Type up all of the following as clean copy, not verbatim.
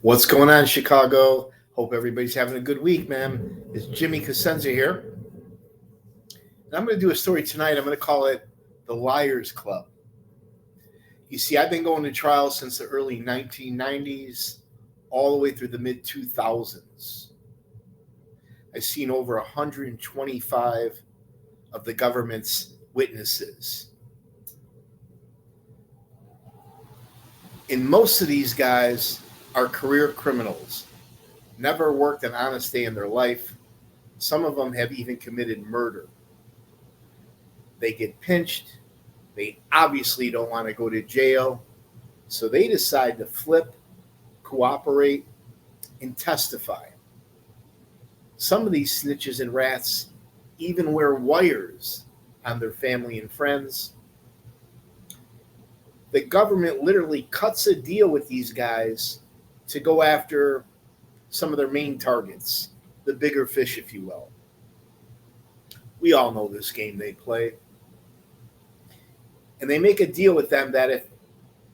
What's going on, Chicago? Hope everybody's having a good week, man. It's Jimmy Cosenza here. And I'm going to do a story tonight. I'm going to call it The Liars Club. You see, I've been going to trial since the early 1990s, all the way through the mid 2000s. I've seen over 125 of the government's witnesses. And most of these guys are career criminals, never worked an honest day in their life. Some of them have even committed murder. They get pinched. They obviously don't want to go to jail. So they decide to flip, cooperate, and testify. Some of these snitches and rats even wear wires on their family and friends. The government literally cuts a deal with these guys to go after some of their main targets, the bigger fish, if you will. We all know this game they play. And they make a deal with them that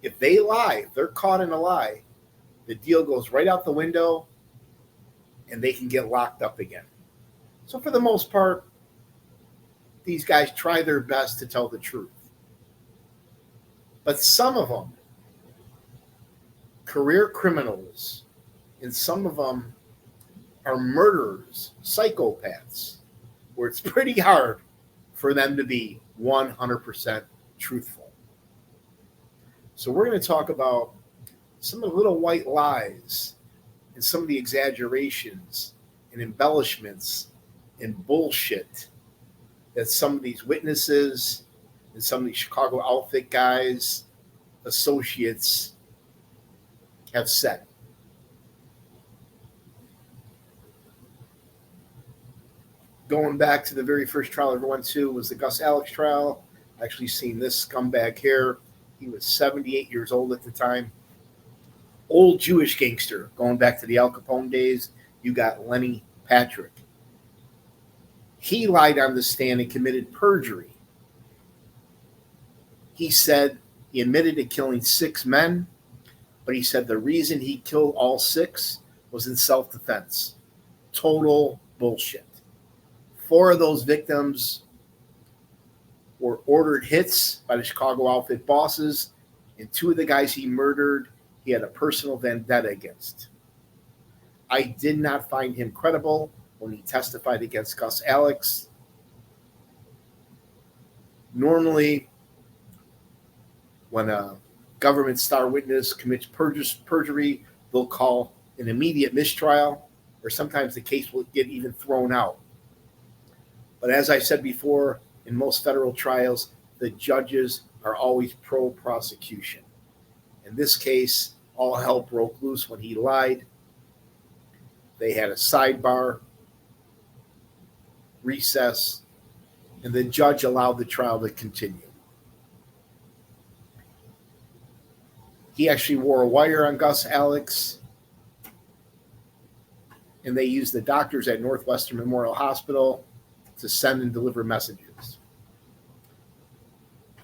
if they lie, if they're caught in a lie, the deal goes right out the window and they can get locked up again. So for the most part, these guys try their best to tell the truth. But some of them, career criminals, and some of them are murderers, psychopaths, where it's pretty hard for them to be 100% truthful. So we're going to talk about some of the little white lies and some of the exaggerations and embellishments and bullshit that some of these witnesses and some of these Chicago outfit guys, associates, have said. Going back to the very first trial I ever went to was the Gus Alex Trial. I actually seen this scumbag here. He was 78 years old at the time. Old Jewish gangster, going back to the Al Capone days. You got Lelli Patrick. He lied on the stand and committed perjury. He said he admitted to killing 6 men, but he said the reason he killed all 6 was in self-defense. Total bullshit. 4 of those victims were ordered hits by the Chicago outfit bosses, and 2 of the guys he murdered, he had a personal vendetta against. I did not find him credible when he testified against Gus Alex. Normally, when a government star witness commits perjury, they'll call an immediate mistrial, or sometimes the case will get even thrown out. But as I said before, in most federal trials, the judges are always pro-prosecution. In this case, all hell broke loose when he lied. They had a sidebar, recess, and the judge allowed the trial to continue. He actually wore a wire on Gus Alex, and they used the doctors at Northwestern Memorial Hospital to send and deliver messages.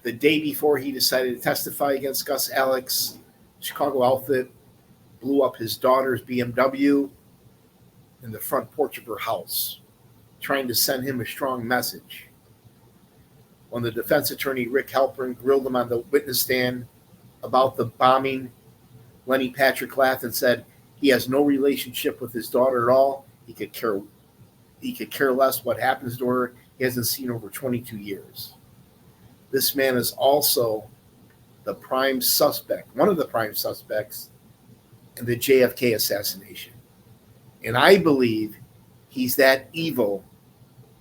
The day before he decided to testify against Gus Alex, Chicago outfit blew up his daughter's BMW in the front porch of her house, trying to send him a strong message. When the defense attorney, Rick Halpern, grilled him on the witness stand about the bombing, Lelli Patrick laughed and said he has no relationship with his daughter at all. He could care less what happens to her. He hasn't seen her over 22 years. This man is also the prime suspect, one of the prime suspects in the JFK assassination. And I believe he's that evil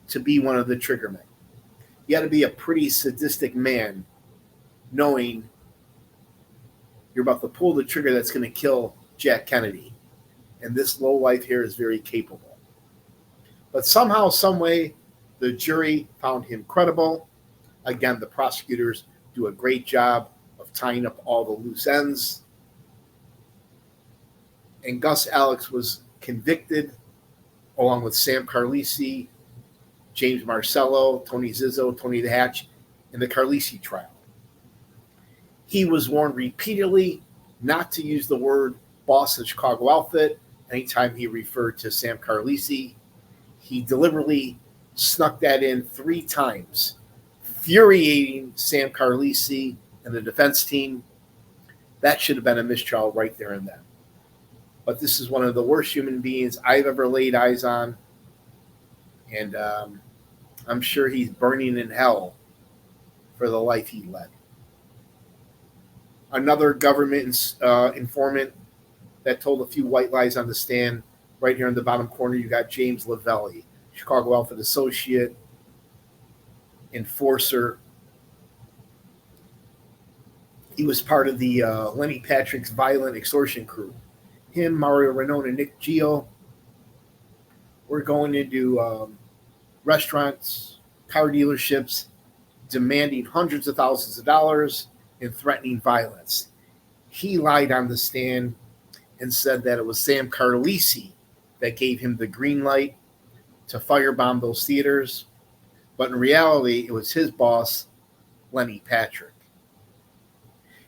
to be one of the triggermen. You got to be a pretty sadistic man knowing you're about to pull the trigger that's going to kill Jack Kennedy. And this lowlife here is very capable. But somehow, some way, the jury found him credible. Again, the prosecutors do a great job of tying up all the loose ends. And Gus Alex was convicted along with Sam Carlisi, James Marcello, Tony Zizzo, Tony the Hatch, in the Carlisi trial. He was warned repeatedly not to use the word boss of the Chicago outfit. Anytime he referred to Sam Carlisi, he deliberately snuck that in 3 times, infuriating Sam Carlisi and the defense team. That should have been a mistrial right there and then. But this is one of the worst human beings I've ever laid eyes on. And I'm sure he's burning in hell for the life he led. Another government informant that told a few white lies on the stand. Right here in the bottom corner, you got James Lelli, Chicago outfit associate, enforcer. He was part of the Lenny Patrick's violent extortion crew. Him, Mario Renone, and Nick Gio were going into restaurants, car dealerships, demanding hundreds of thousands of dollars and threatening violence. He lied on the stand and said that it was Sam Carlisi that gave him the green light to firebomb those theaters. But in reality, it was his boss, Lenny Patrick.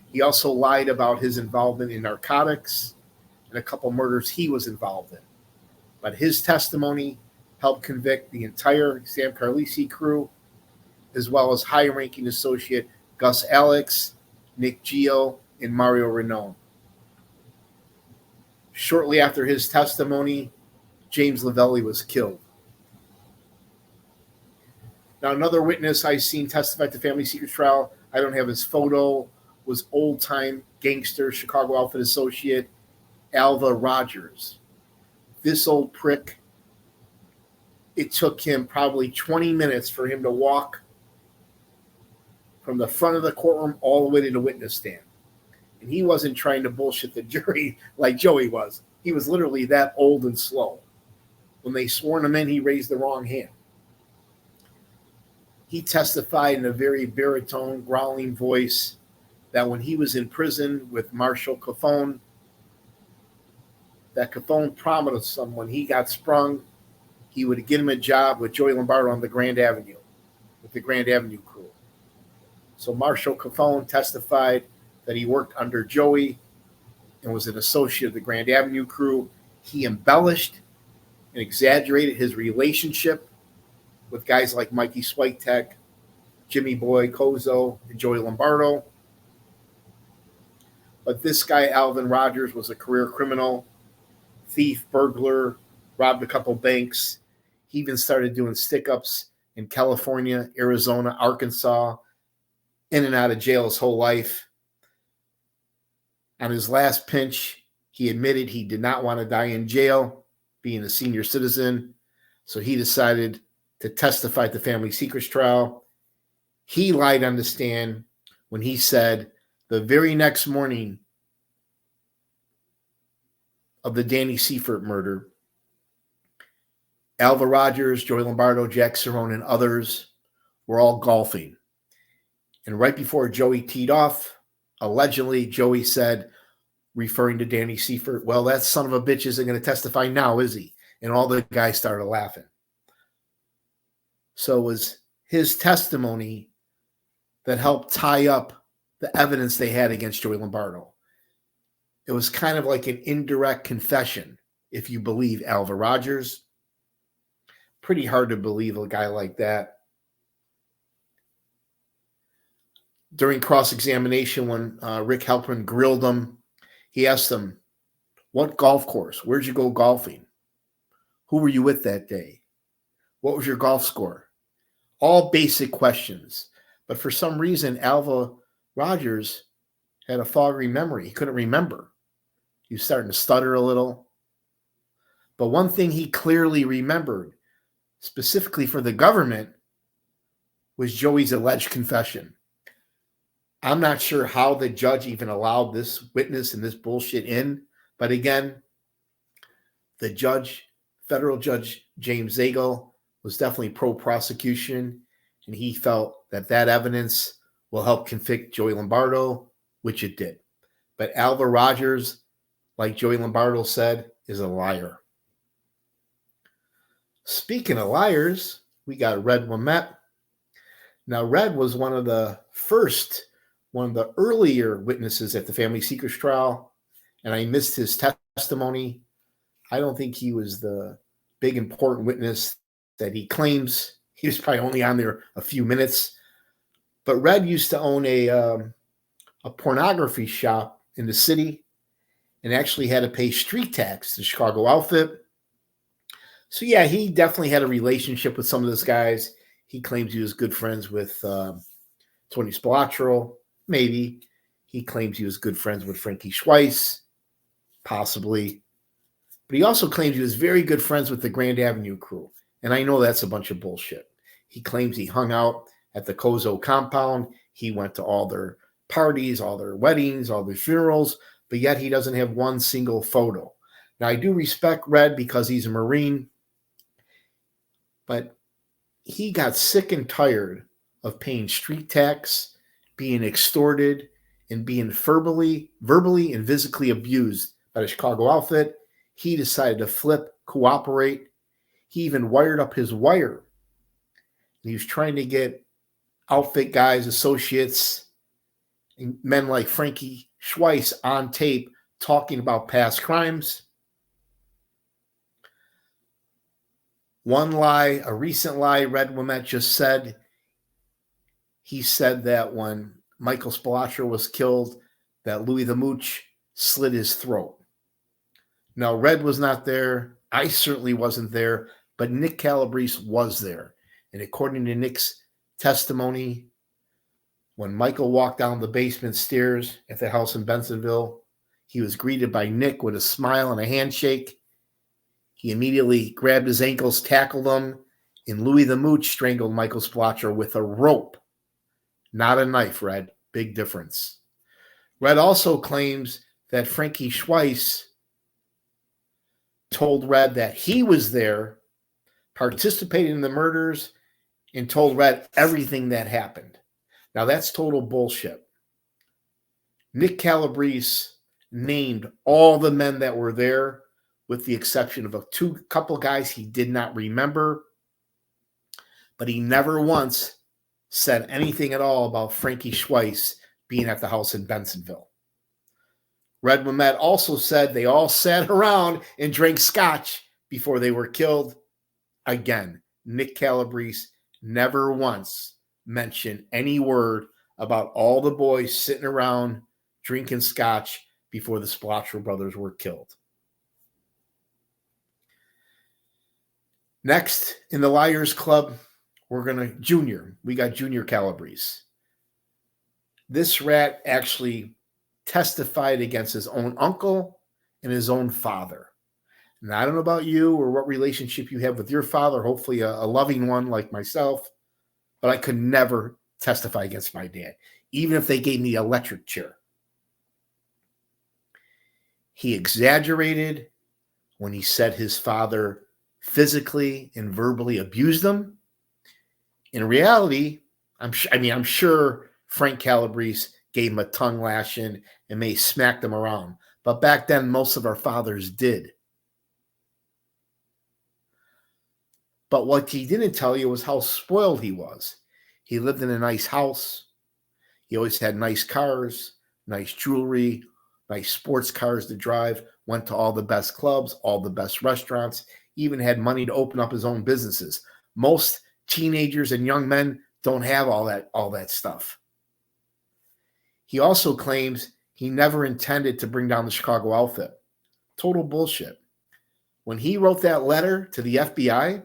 He also lied about his involvement in narcotics and a couple murders he was involved in. But his testimony helped convict the entire Sam Carlisi crew, as well as high-ranking associate Gus Alex, Nick Gio, and Mario Renone. Shortly after his testimony, James Lelli was killed. Now, another witness I seen testify at the Family Secrets trial, I don't have his photo, was old-time gangster Chicago outfit associate Alva Rogers. This old prick, it took him probably 20 minutes for him to walk from the front of the courtroom all the way to the witness stand. And he wasn't trying to bullshit the jury like Joey was. He was literally that old and slow. When they sworn him in, he raised the wrong hand. He testified in a very baritone, growling voice that when he was in prison with Marshal Cafone, that Cafone promised him when he got sprung, he would get him a job with Joey Lombardo on the Grand Avenue, with the Grand Avenue crew. So Marshal Cafone testified that he worked under Joey and was an associate of the Grand Avenue crew. He embellished and exaggerated his relationship with guys like Mikey Switek, Jimmy Boy Kozo, and Joey Lombardo. But this guy, Alva Rogers, was a career criminal, thief, burglar, robbed a couple banks. He even started doing stick-ups in California, Arizona, Arkansas, in and out of jail his whole life. On his last pinch, he admitted he did not want to die in jail, being a senior citizen, so he decided to testify at the Family Secrets trial. He lied on the stand when he said the very next morning of the Danny Seifert murder, Alva Rogers, Joey Lombardo, Jack Cerrone, and others were all golfing. And right before Joey teed off, allegedly, Joey said, referring to Danny Seifert, well, that son of a bitch isn't going to testify now, is he? And all the guys started laughing. So it was his testimony that helped tie up the evidence they had against Joey Lombardo. It was kind of like an indirect confession, if you believe Alva Rogers. Pretty hard to believe a guy like that. During cross-examination, when Rick Halpern grilled him, he asked him, what golf course? Where'd you go golfing? Who were you with that day? What was your golf score? All basic questions. But for some reason, Alva Rogers had a foggy memory. He couldn't remember. He was starting to stutter a little. But one thing he clearly remembered, specifically for the government, was Joey's alleged confession. I'm not sure how the judge even allowed this witness and this bullshit in. But again, the judge, federal judge James Zagel, was definitely pro-prosecution, and he felt that that evidence will help convict Joey Lombardo, which it did. But Alva Rogers, like Joey Lombardo said, is a liar. Speaking of liars, we got Red Wemette. Now, Red was one of the earlier witnesses at the Family Secrets trial, and I missed his testimony. I don't think he was the big important witness that he claims. He was probably only on there a few minutes. But Red used to own a pornography shop in the city and actually had to pay street tax to Chicago outfit. So, yeah, he definitely had a relationship with some of those guys. He claims he was good friends with Tony Spilotro, maybe. He claims he was good friends with Frankie Schweiss, possibly. But he also claims he was very good friends with the Grand Avenue crew. And I know that's a bunch of bullshit. He claims he hung out at the Kozo compound. He went to all their parties, all their weddings, all their funerals, but yet he doesn't have one single photo. Now, I do respect Red because he's a Marine, but he got sick and tired of paying street tax, being extorted, and being verbally and physically abused by the Chicago outfit. He decided to flip, cooperate. He even wired up his wire. He was trying to get outfit guys, associates, and men like Frankie Schweiss on tape talking about past crimes. One lie, a recent lie, Red Wimette just said. He said that when Michael Spilotro was killed, that Louis the Mooch slit his throat. Now, Red was not there. I certainly wasn't there, but Nick Calabrese was there. And according to Nick's testimony, when Michael walked down the basement stairs at the house in Bensonville, he was greeted by Nick with a smile and a handshake. He immediately grabbed his ankles, tackled him, and Louis the Mooch strangled Michael Spilotro with a rope, not a knife, Red. Big difference. Red also claims that Frankie Schweiss told Red that he was there, participated in the murders, and told Red everything that happened. Now, that's total bullshit. Nick Calabrese named all the men that were there, with the exception of a couple guys he did not remember, but he never once said anything at all about Frankie Schweiss being at the house in Bensonville. Red Wimette also said they all sat around and drank scotch before they were killed. Again, Nick Calabrese never once mentioned any word about all the boys sitting around drinking scotch before the Spilotro brothers were killed. Next, in the Liars Club, we got Junior Calabrese. This rat actually testified against his own uncle and his own father. And I don't know about you or what relationship you have with your father, hopefully a loving one like myself, but I could never testify against my dad, even if they gave me the electric chair. He exaggerated when he said his father physically and verbally abused him. In reality, I'm sure Frank Calabrese gave him a tongue lashing and may have smacked him around. But back then, most of our fathers did. But what he didn't tell you was how spoiled he was. He lived in a nice house. He always had nice cars, nice jewelry, nice sports cars to drive, went to all the best clubs, all the best restaurants, even had money to open up his own businesses. Most teenagers and young men don't have all that stuff. He also claims he never intended to bring down the Chicago outfit. Total bullshit. When he wrote that letter to the FBI,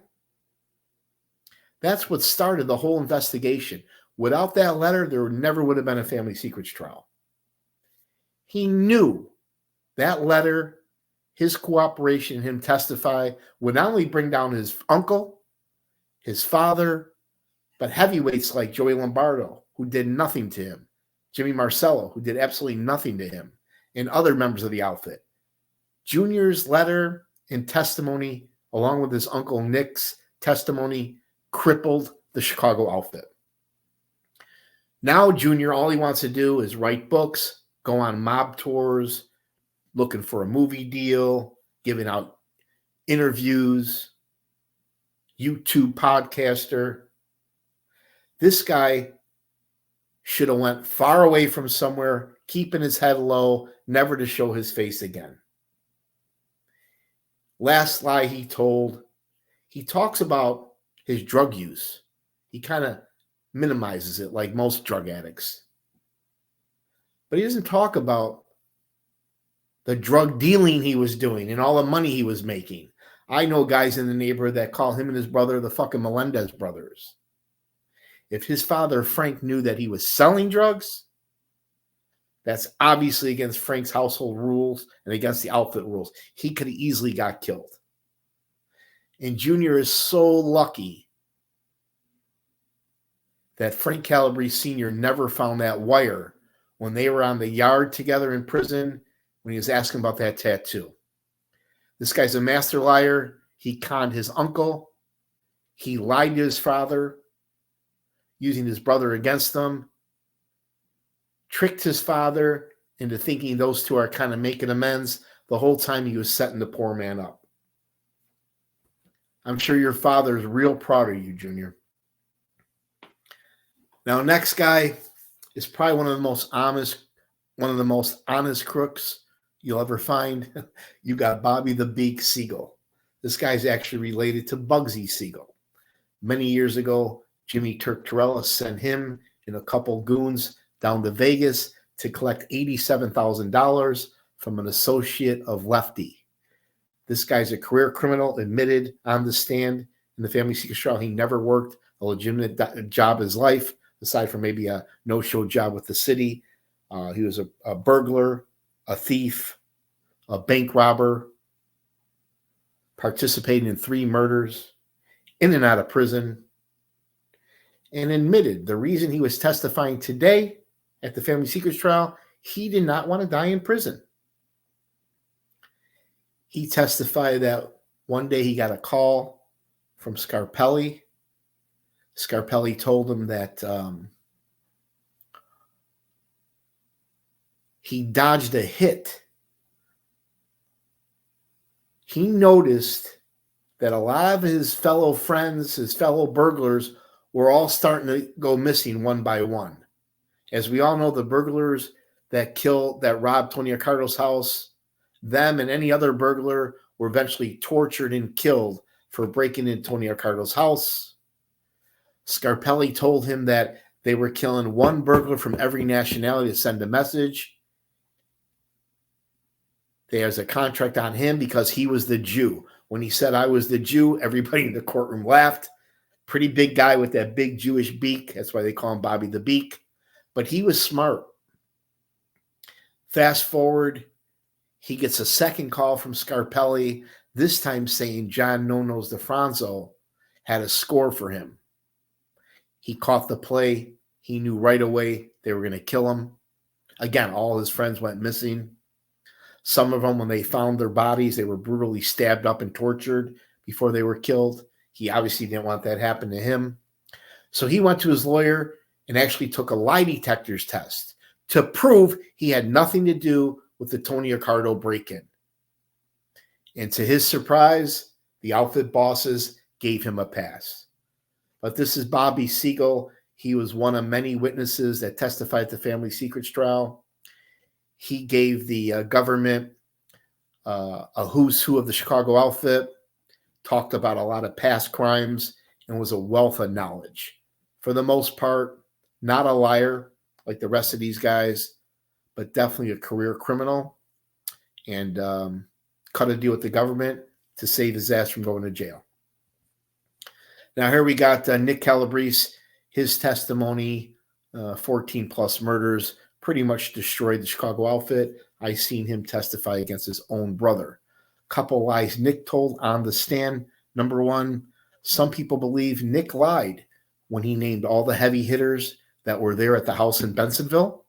that's what started the whole investigation. Without that letter, there never would have been a family secrets trial. He knew that letter, his cooperation, him testify would not only bring down his uncle, his father, but heavyweights like Joey Lombardo, who did nothing to him, Jimmy Marcello, who did absolutely nothing to him, and other members of the outfit. Junior's letter and testimony, along with his uncle Nick's testimony, crippled the Chicago outfit. Now, Junior, all he wants to do is write books, go on mob tours, looking for a movie deal, giving out interviews, YouTube podcaster. This guy should have went far away from somewhere, keeping his head low, never to show his face again. Last lie he told, he talks about his drug use. He kind of minimizes it like most drug addicts. But he doesn't talk about the drug dealing he was doing and all the money he was making. I know guys in the neighborhood that call him and his brother the fucking Melendez brothers. If his father, Frank, knew that he was selling drugs, that's obviously against Frank's household rules and against the outfit rules. He could have easily got killed. And Junior is so lucky that Frank Calabrese Sr. never found that wire when they were on the yard together in prison when he was asking about that tattoo. This guy's a master liar. He conned his uncle. He lied to his father, using his brother against them, tricked his father into thinking those two are kind of making amends the whole time he was setting the poor man up. I'm sure your father is real proud of you, Junior. Now, next guy is probably one of the most honest crooks you'll ever find. You got Bobby the Beak Siegel. This guy's actually related to Bugsy Siegel. Many years ago, Jimmy Turk-Torella sent him and a couple goons down to Vegas to collect $87,000 from an associate of Lefty. This guy's a career criminal, admitted on the stand in the family secret trial he never worked a legitimate job in his life, aside from maybe a no-show job with the city. He was a burglar, a thief, a bank robber, participating in 3 murders, in and out of prison, and admitted the reason he was testifying today at the family secrets trial, he did not want to die in prison. He testified that one day he got a call from Scarpelli. Scarpelli told him that he dodged a hit. He noticed that a lot of his fellow friends, his fellow burglars, were all starting to go missing one by one. As we all know, the burglars that robbed Tony Accardo's house, them and any other burglar were eventually tortured and killed for breaking into Tony Accardo's house. Scarpelli told him that they were killing one burglar from every nationality to send a message. There's a contract on him because he was the Jew. When he said, "I was the Jew," everybody in the courtroom laughed. Pretty big guy with that big Jewish beak. That's why they call him Bobby the Beak. But he was smart. Fast forward, he gets a second call from Scarpelli, this time saying John No-Nos DeFranzo had a score for him. He caught the play. He knew right away they were going to kill him. Again, all his friends went missing. Some of them, when they found their bodies, they were brutally stabbed up and tortured before they were killed. He obviously didn't want that to happen to him. So he went to his lawyer and actually took a lie detector's test to prove he had nothing to do with the Tony Accardo break-in. And to his surprise, the outfit bosses gave him a pass. But this is Bobby Siegel. He was one of many witnesses that testified at the family secrets trial. He gave the government a who's who of the Chicago outfit, talked about a lot of past crimes, and was a wealth of knowledge. For the most part, not a liar like the rest of these guys, but definitely a career criminal, and cut a deal with the government to save his ass from going to jail. Now here we got Nick Calabrese. His testimony, 14 plus murders, pretty much destroyed the Chicago outfit. I seen him testify against his own brother. Couple lies Nick told on the stand. Number one, some people believe Nick lied when he named all the heavy hitters that were there at the house in Bensonville.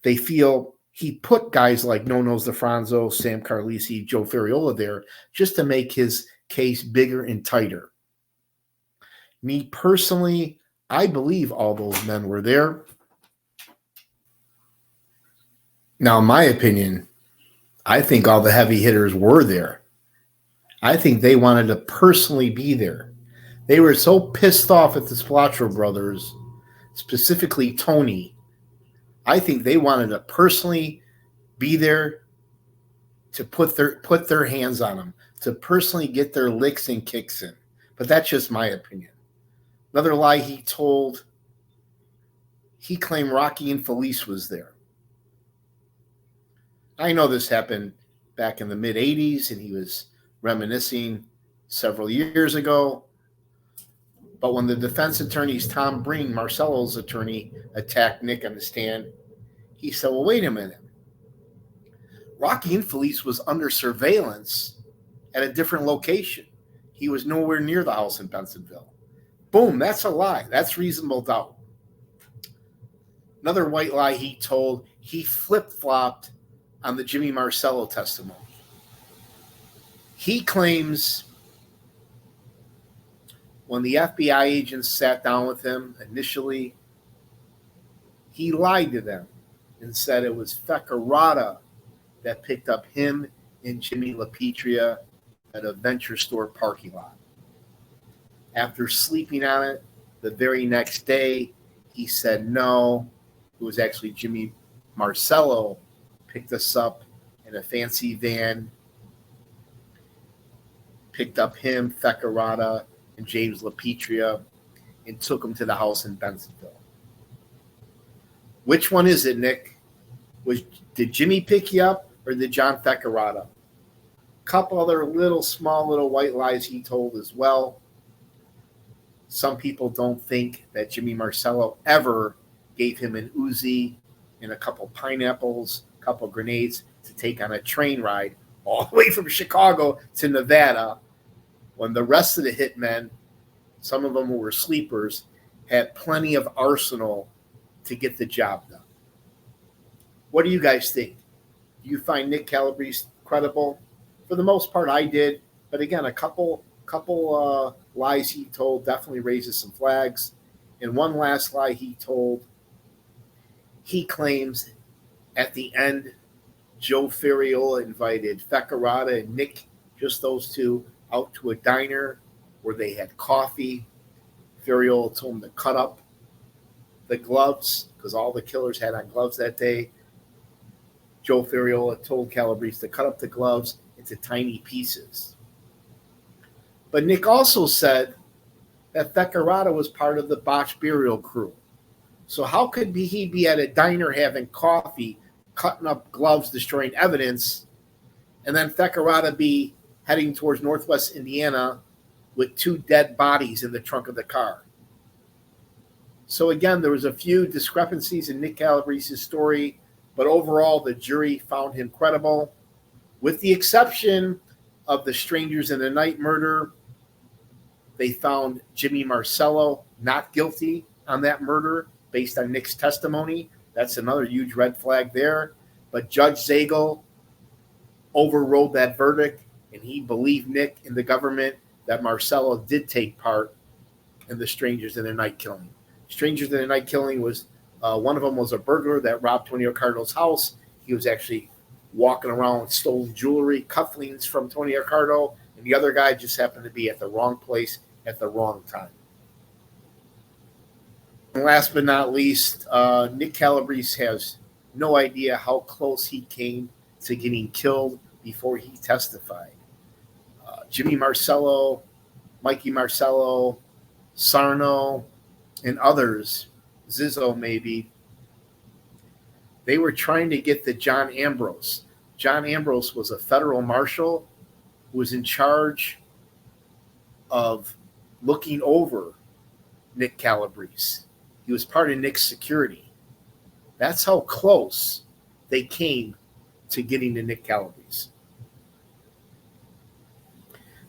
They feel he put guys like No-Nos DeFranzo, Sam Carlisi, Joe Ferriola there just to make his case bigger and tighter. Me personally, I believe all those men were there. Now, in my opinion, I think all the heavy hitters were there. I think they wanted to personally be there. They were so pissed off at the Spilotro brothers specifically Tony, I think they wanted to personally be there to put their hands on him, to personally get their licks and kicks in. But that's just my opinion. Another lie he told, he claimed Rocky and Felice was there. I know this happened back in the mid-'80s, and he was reminiscing several years ago. But when the defense attorneys, Tom Breen, Marcello's attorney, attacked Nick on the stand, he said, well, wait a minute. Rocky and Felice was under surveillance at a different location. He was nowhere near the house in Bensenville. Boom, that's a lie. That's reasonable doubt. Another white lie he told, he flip-flopped on the Jimmy Marcello testimony. He claims when the FBI agents sat down with him initially, he lied to them and said it was Feccarata that picked up him and Jimmy LaPetria at a venture store parking lot. After sleeping on it, the very next day, he said no, it was actually Jimmy Marcello picked us up in a fancy van, picked up him, Feccarata, and James LaPetria, and took him to the house in Bensenville. Which one is it, Nick? Did Jimmy pick you up, or did John Feccarata? Couple other small little white lies he told as well. Some people don't think that Jimmy Marcello ever gave him an Uzi and a couple pineapples, a couple grenades to take on a train ride all the way from Chicago to Nevada, when the rest of the hitmen, some of them who were sleepers, had plenty of arsenal to get the job done. What do you guys think? Do you find Nick Calabrese credible? For the most part, I did. But again, a couple lies he told definitely raises some flags. And one last lie he told, he claims at the end, Joe Ferriola invited Feccarata and Nick, just those two, out to a diner where they had coffee. Ferriola told him to cut up the gloves because all the killers had on gloves that day. Joe Ferriola told Calabrese to cut up the gloves into tiny pieces. But Nick also said that Feccarata was part of the botched burial crew. So how could he be at a diner having coffee, cutting up gloves, destroying evidence, and then Feccarata be heading towards northwest Indiana with 2 dead bodies in the trunk of the car? So again, there was a few discrepancies in Nick Calabrese's story, but overall the jury found him credible, with the exception of the Strangers in the Night murder. They found Jimmy Marcello not guilty on that murder based on Nick's testimony. That's another huge red flag there. But Judge Zagel overrode that verdict, and he believed Nick and the government that Marcello did take part in the Strangers in the Night killing. Strangers in the Night killing was, one of them was a burglar that robbed Tony Accardo's house. He was actually walking around with stolen jewelry, cufflinks from Tony Accardo, and the other guy just happened to be at the wrong place at the wrong time. And last but not least, Nick Calabrese has no idea how close he came to getting killed before he testified. Jimmy Marcello, Mikey Marcello, Sarno, and others, Zizzo maybe, they were trying to get the John Ambrose. John Ambrose was a federal marshal who was in charge of looking over Nick Calabrese. He was part of Nick's security. That's how close they came to getting to Nick Calabrese.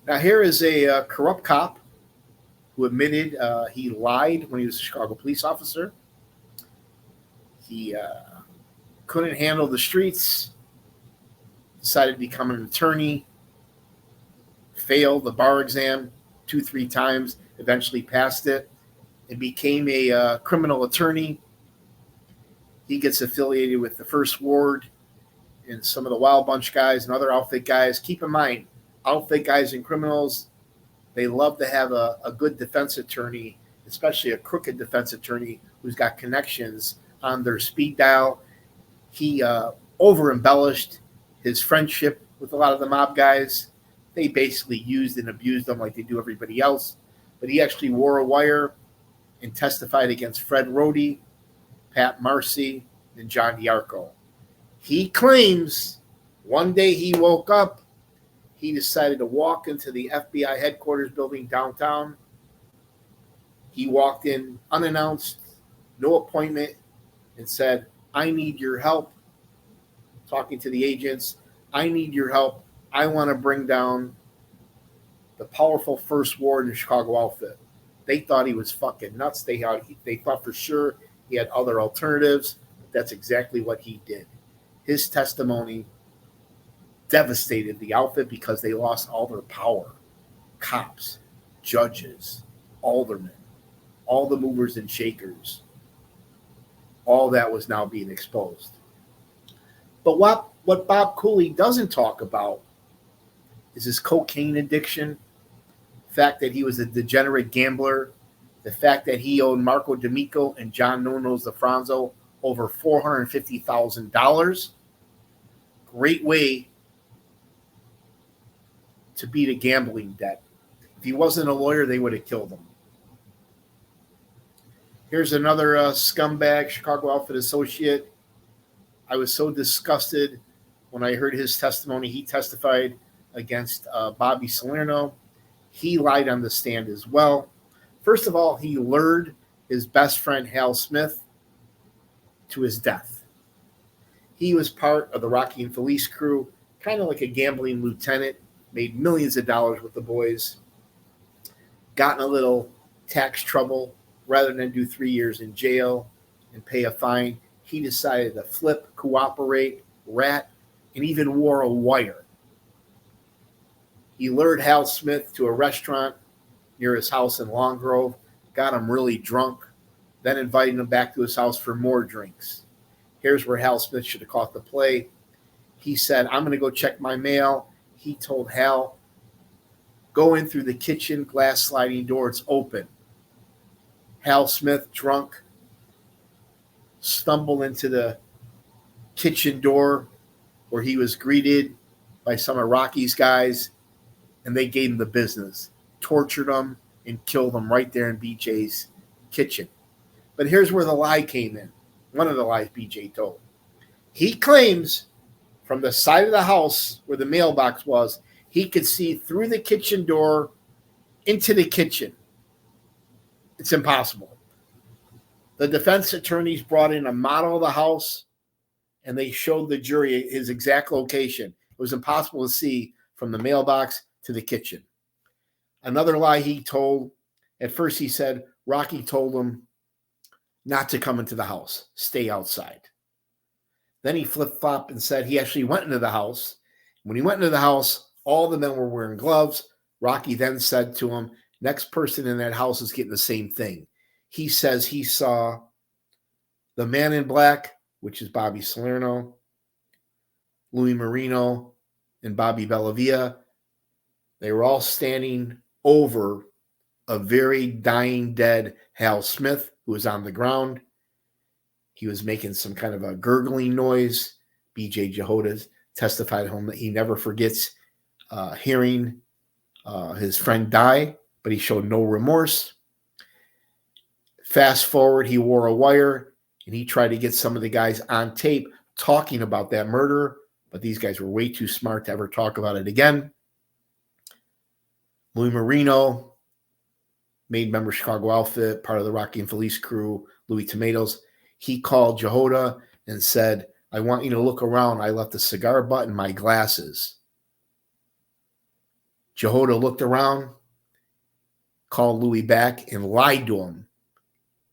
Now here is a corrupt cop who admitted he lied when he was a Chicago police officer. He couldn't handle the streets, decided to become an attorney, failed the bar exam 2-3 times, eventually passed it, and became a criminal attorney. He gets affiliated with the First Ward and some of the Wild Bunch guys and other outfit guys. Keep in mind, outfit guys and criminals, they love to have a good defense attorney especially a crooked defense attorney who's got connections on their speed dial. He over embellished his friendship with a lot of the mob guys. They basically used and abused them like they do everybody else. But he actually wore a wire and testified against Fred Rohde, Pat Marcy, and John DiArco. He claims one day he woke up, he decided to walk into the FBI headquarters building downtown. He walked in unannounced, no appointment, and said, I need your help. Talking to the agents, I need your help. I want to bring down the powerful first ward in the Chicago outfit. They thought he was fucking nuts. They thought for sure he had other alternatives. That's exactly what he did. His testimony devastated the outfit because they lost all their power. Cops, judges, aldermen, all the movers and shakers. All that was now being exposed. But what Bob Cooley doesn't talk about is his cocaine addiction, the fact that he was a degenerate gambler, the fact that he owed Marco D'Amico and John Nuno's DeFranzo over $450,000. Great way to beat a gambling debt. If he wasn't a lawyer, they would have killed him. Here's another scumbag, Chicago outfit associate. I was so disgusted when I heard his testimony. He testified against Bobby Salerno. He lied on the stand as well. First of all, he lured his best friend, Hal Smith, to his death. He was part of the Rocky and Felice crew, kind of like a gambling lieutenant, made millions of dollars with the boys, got in a little tax trouble. Rather than do 3 years in jail and pay a fine, he decided to flip, cooperate, rat, and even wore a wire. He lured Hal Smith to a restaurant near his house in Long Grove, got him really drunk, then invited him back to his house for more drinks. Here's where Hal Smith should have caught the play. He said, I'm going to go check my mail. He told Hal, go in through the kitchen glass sliding door. It's open. Hal Smith, drunk, stumbled into the kitchen door where he was greeted by some of Rocky's guys, and they gave him the business, tortured him, and killed him right there in BJ's kitchen. But here's where the lie came in. One of the lies BJ told. He claims from the side of the house where the mailbox was, he could see through the kitchen door into the kitchen. It's impossible. The defense attorneys brought in a model of the house, and they showed the jury his exact location. It was impossible to see from the mailbox to the kitchen. Another lie he told, at first he said Rocky told him not to come into the house, stay outside. Then he flip-flopped and said he actually went into the house. When he went into the house, all the men were wearing gloves. Rocky then said to him, next person in that house is getting the same thing. He says he saw the man in black, which is Bobby Salerno, Louis Marino, and Bobby Bellavia. They were all standing over a very dying, dead Hal Smith, who was on the ground. He was making some kind of a gurgling noise. B.J. Jehoda testified at home that he never forgets hearing his friend die, but he showed no remorse. Fast forward, he wore a wire, and he tried to get some of the guys on tape talking about that murder, but these guys were way too smart to ever talk about it again. Louis Marino, made member Chicago outfit, part of the Rocky and Felice crew, Louis Tomatoes. He called Jehoda and said, I want you to look around. I left a cigar butt in my glasses. Jehoda looked around, called Louis back, and lied to him.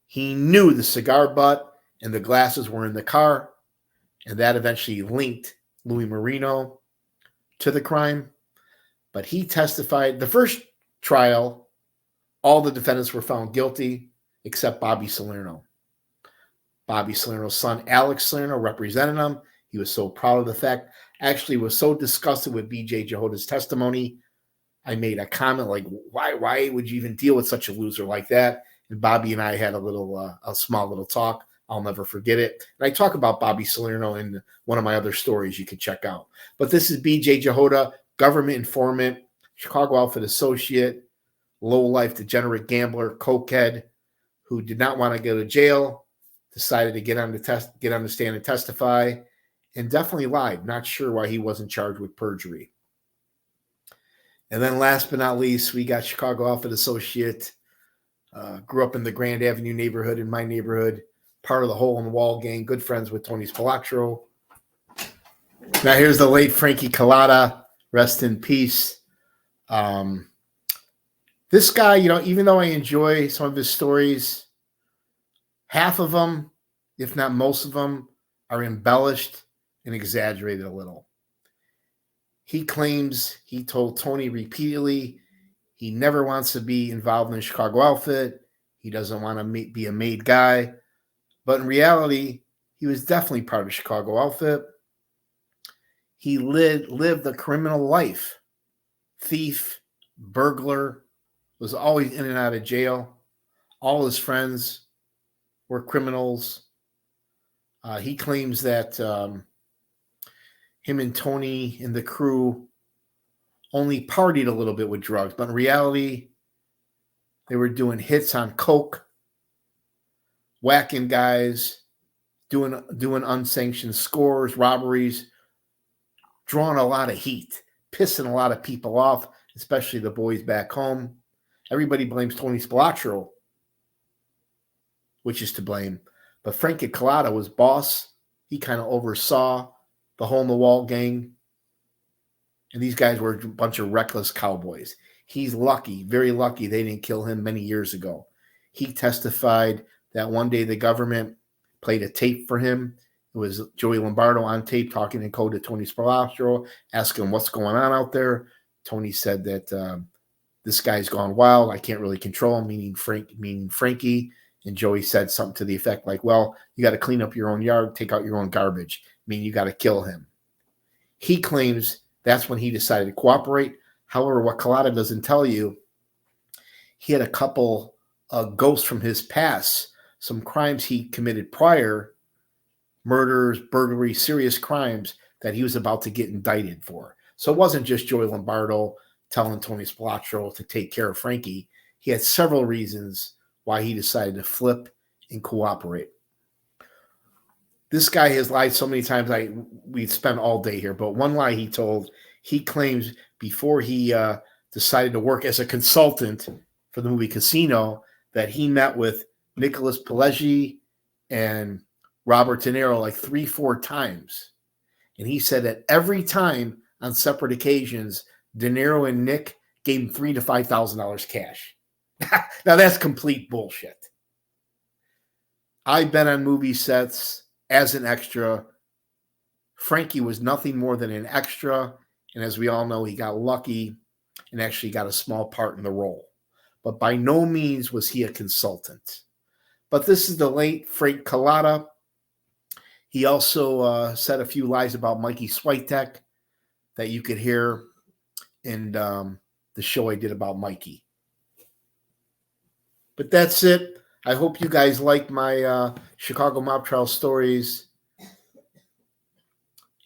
He knew the cigar butt and the glasses were in the car, and that eventually linked Louis Marino to the crime. But he testified. The first trial, all the defendants were found guilty except Bobby Salerno. Bobby Salerno's son, Alex Salerno, represented him. He was so proud of the fact. Actually was so disgusted with B.J. Jehoda's testimony. I made a comment like, why would you even deal with such a loser like that? And Bobby and I had a small little talk. I'll never forget it. And I talk about Bobby Salerno in one of my other stories you can check out. But this is B.J. Jehoda, government informant, Chicago outfit associate, low-life degenerate gambler, cokehead, who did not want to go to jail, decided to get on the stand and testify, and definitely lied. Not sure why he wasn't charged with perjury. And then last but not least, we got Chicago outfit associate, grew up in the Grand Avenue neighborhood, in my neighborhood, part of the Hole in the Wall gang, good friends with Tony Spilotro. Now here's the late Frankie Collada, rest in peace. This guy, even though I enjoy some of his stories, half of them, if not most of them, are embellished and exaggerated a little. He claims he told Tony repeatedly he never wants to be involved in the Chicago outfit. He doesn't want to be a made guy. But in reality, he was definitely part of the Chicago outfit. He lived a criminal life. Thief, burglar, was always in and out of jail. All his friends were criminals. He claims that him and Tony and the crew only partied a little bit with drugs, but in reality, they were doing hits on coke, whacking guys, doing unsanctioned scores, robberies, drawing a lot of heat, pissing a lot of people off, especially the boys back home. Everybody blames Tony Spilotro, which is to blame. But Frankie Collada was boss. He kind of oversaw the Hole in the Wall gang. And these guys were a bunch of reckless cowboys. He's lucky, very lucky, they didn't kill him many years ago. He testified that one day the government played a tape for him. It was Joey Lombardo on tape talking in code to Tony Spilotro, asking what's going on out there. Tony said that this guy's gone wild. I can't really control him, meaning Frankie. And Joey said something to the effect like, well, you got to clean up your own yard, take out your own garbage. Meaning you got to kill him. He claims that's when he decided to cooperate. However, what Collada doesn't tell you, he had a couple ghosts from his past, some crimes he committed prior, murders, burglary, serious crimes that he was about to get indicted for. So it wasn't just Joey Lombardo telling Tony Spilotro to take care of Frankie. He had several reasons why he decided to flip and cooperate. This guy has lied so many times, we'd spend all day here, but one lie he told, he claims before he decided to work as a consultant for the movie Casino, that he met with Nicholas Pileggi and Robert De Niro like 3-4 times. And he said that every time on separate occasions, De Niro and Nick gave him $3,000 to $5,000 cash. Now that's complete bullshit. I've been on movie sets as an extra. Frankie was nothing more than an extra. And as we all know, he got lucky and actually got a small part in the role. But by no means was he a consultant. But this is the late Frank Collada. He also said a few lies about Mikey Switek that you could hear in the show I did about Mikey. But that's it. I hope you guys like my Chicago mob trial stories.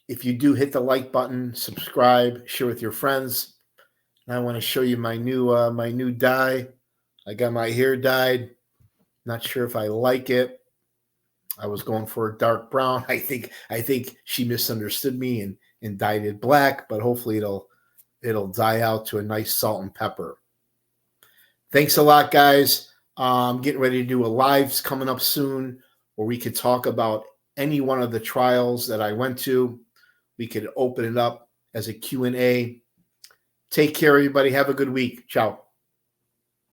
If you do, hit the like button, subscribe, share with your friends. And I want to show you my new dye. I got my hair dyed. Not sure if I like it. I was going for a dark brown. I think she misunderstood me and dyed it black, but hopefully it'll dye out to a nice salt and pepper. Thanks a lot, guys. I'm getting ready to do a lives coming up soon where we could talk about any one of the trials that I went to. We could open it up as a Q&A. Take care, everybody. Have a good week. Ciao.